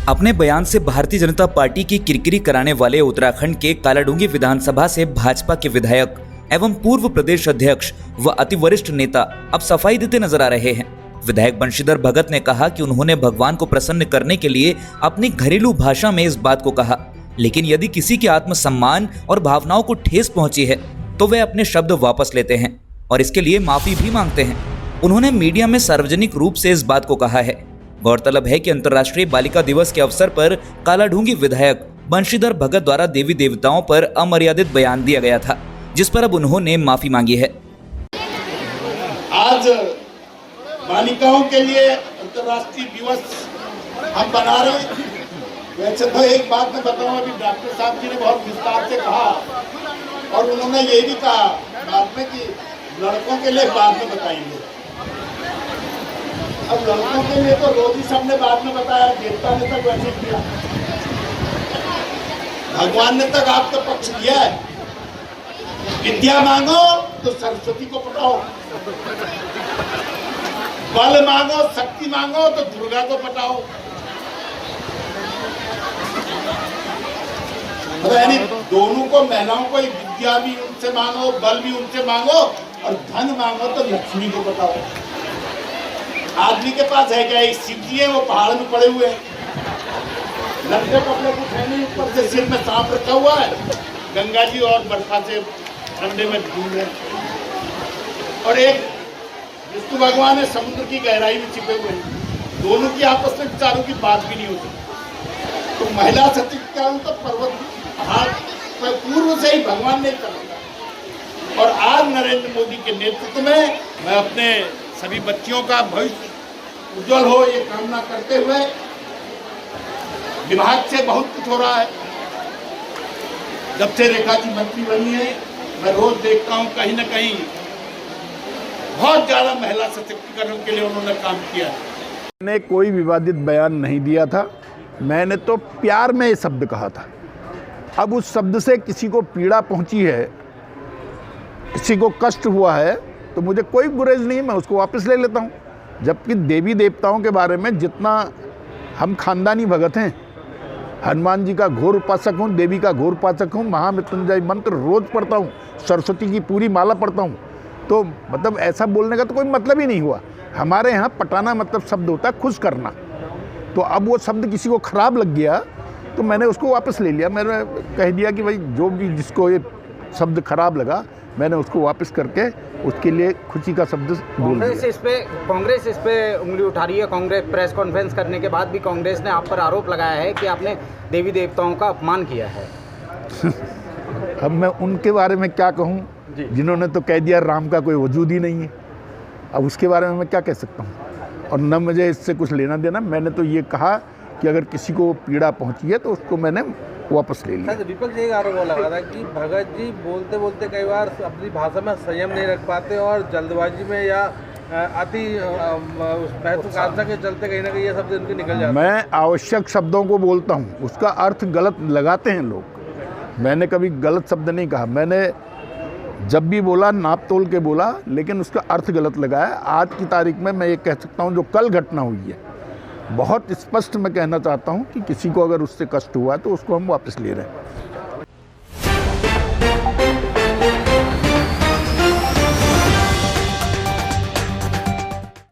अपने बयान से भारतीय जनता पार्टी की किरकिरी कराने वाले उत्तराखंड के कालाडूंगी विधानसभा से भाजपा के विधायक एवं पूर्व प्रदेश अध्यक्ष व अति वरिष्ठ नेता अब सफाई देते नजर आ रहे हैं। विधायक बंशीधर भगत ने कहा कि उन्होंने भगवान को प्रसन्न करने के लिए अपनी घरेलू भाषा में इस बात को कहा, लेकिन यदि किसी के आत्मसम्मान और भावनाओं को ठेस पहुंची है तो वे अपने शब्द वापस लेते हैं और इसके लिए माफी भी मांगते हैं। उन्होंने मीडिया में सार्वजनिक रूप से इस बात को कहा है। गौरतलब है कि अंतर्राष्ट्रीय बालिका दिवस के अवसर पर कालाडूंगी विधायक बंशीधर भगत द्वारा देवी देवताओं पर अमर्यादित बयान दिया गया था, जिस पर अब उन्होंने माफी मांगी है। आज बालिकाओं के लिए अंतर्राष्ट्रीय दिवस हम मना रहे हैं। वैसे तो एक बात मैं बताऊं, अभी डॉक्टर साहब जी ने बहुत विस्तार से कहा और उन्होंने ये भी कहा बाद में कि लड़कों के लिए बाद में बताएंगे। अब लड़कों के लिए तो रोज ही सबने बाद में बताया, देवता ने तक वैसे किया, भगवान ने तक आपका पक्ष लिया है। विद्या मांगो तो सरस्वती को पटाओ, बल मांगो शक्ति मांगो तो दुर्गा को पटाओ। यानी दोनों को, महिलाओं को विद्या भी उनसे मांगो, बल भी उनसे मांगो और धन मांगो तो लक्ष्मी को बताओ। आदमी के पास है क्या? एक शिव जी है, वो पहाड़ में पड़े हुए हैं, लंबे कपड़े कुछ है नहीं, ऊपर से सिर में सांप रखा हुआ है, गंगा जी और बरखा से ठंडे में घूम रहे हैं। और एक विष्णु भगवान है, समुद्र की गहराई में छिपे हुए हैं। दोनों की आपस में विचारों की बात भी नहीं होती। तो महिला सशक्तिकरण तो पर्वत पहाड़ पूर्व से ही भगवान ने करा। और आज नरेंद्र मोदी के नेतृत्व में मैं अपने सभी बच्चियों का भविष्य उज्जवल हो ये कामना करते हुए, विभाग से बहुत कुछ हो रहा है। जब से रेखा जी मंत्री बनी है, मैं रोज देखता हूँ कहीं ना कहीं बहुत ज्यादा महिला सशक्तिकरण के लिए उन्होंने काम किया है। मैंने कोई विवादित बयान नहीं दिया था, मैंने तो प्यार में ये शब्द कहा था। अब उस शब्द से किसी को पीड़ा पहुंची है, किसी को कष्ट हुआ है, तो मुझे कोई गुरेज नहीं, मैं उसको वापस ले लेता हूँ। जबकि देवी देवताओं के बारे में जितना हम खानदानी भगत हैं, हनुमान जी का घोर उपासक हूँ, देवी का घोर उपासक हूँ, महामृत्युंजय मंत्र रोज पढ़ता हूँ, सरस्वती की पूरी माला पढ़ता हूँ। तो मतलब ऐसा बोलने का तो कोई मतलब ही नहीं हुआ। हमारे यहाँ पटाना मतलब शब्द होता है खुश करना। तो अब वो शब्द किसी को खराब लग गया तो मैंने उसको वापस ले लिया। मैंने कह दिया कि भाई जो भी जिसको ये शब्द खराब लगा, मैंने उसको वापस करके उसके लिए खुशी का शब्द बोल दिया। कांग्रेस इस पे उंगली उठा रही है। कांग्रेस प्रेस कॉन्फ्रेंस करने के बाद भी कांग्रेस ने आप पर आरोप लगाया है कि आपने देवी देवताओं का अपमान किया है। अब मैं उनके बारे में क्या कहूँ, जिन्होंने तो कह दिया राम का कोई वजूद ही नहीं है। अब उसके बारे में मैं क्या कह सकता हूँ, और न मुझे इससे कुछ लेना देना। मैंने तो ये कहा कि अगर किसी को पीड़ा पहुँची है तो उसको मैंने वापस ले लिया। विपक्ष एक आरोप लगा था कि भगत जी बोलते बोलते कई बार अपनी भाषा में संयम नहीं रख पाते और जल्दबाजी में या अति महत्वाकांक्षा के चलते कहीं ना कहीं ये शब्द उनके निकल जाते हैं। मैं आवश्यक शब्दों को बोलता हूँ, उसका अर्थ गलत लगाते हैं लोग। मैंने कभी गलत शब्द नहीं कहा। मैंने जब भी बोला नाप तोल के बोला, लेकिन उसका अर्थ गलत लगाया। आज की तारीख में मैं ये कह सकता हूँ जो कल घटना हुई है, बहुत स्पष्ट मैं कहना चाहता हूँ कि किसी को अगर उससे कष्ट हुआ तो उसको हम वापस ले रहे हैं।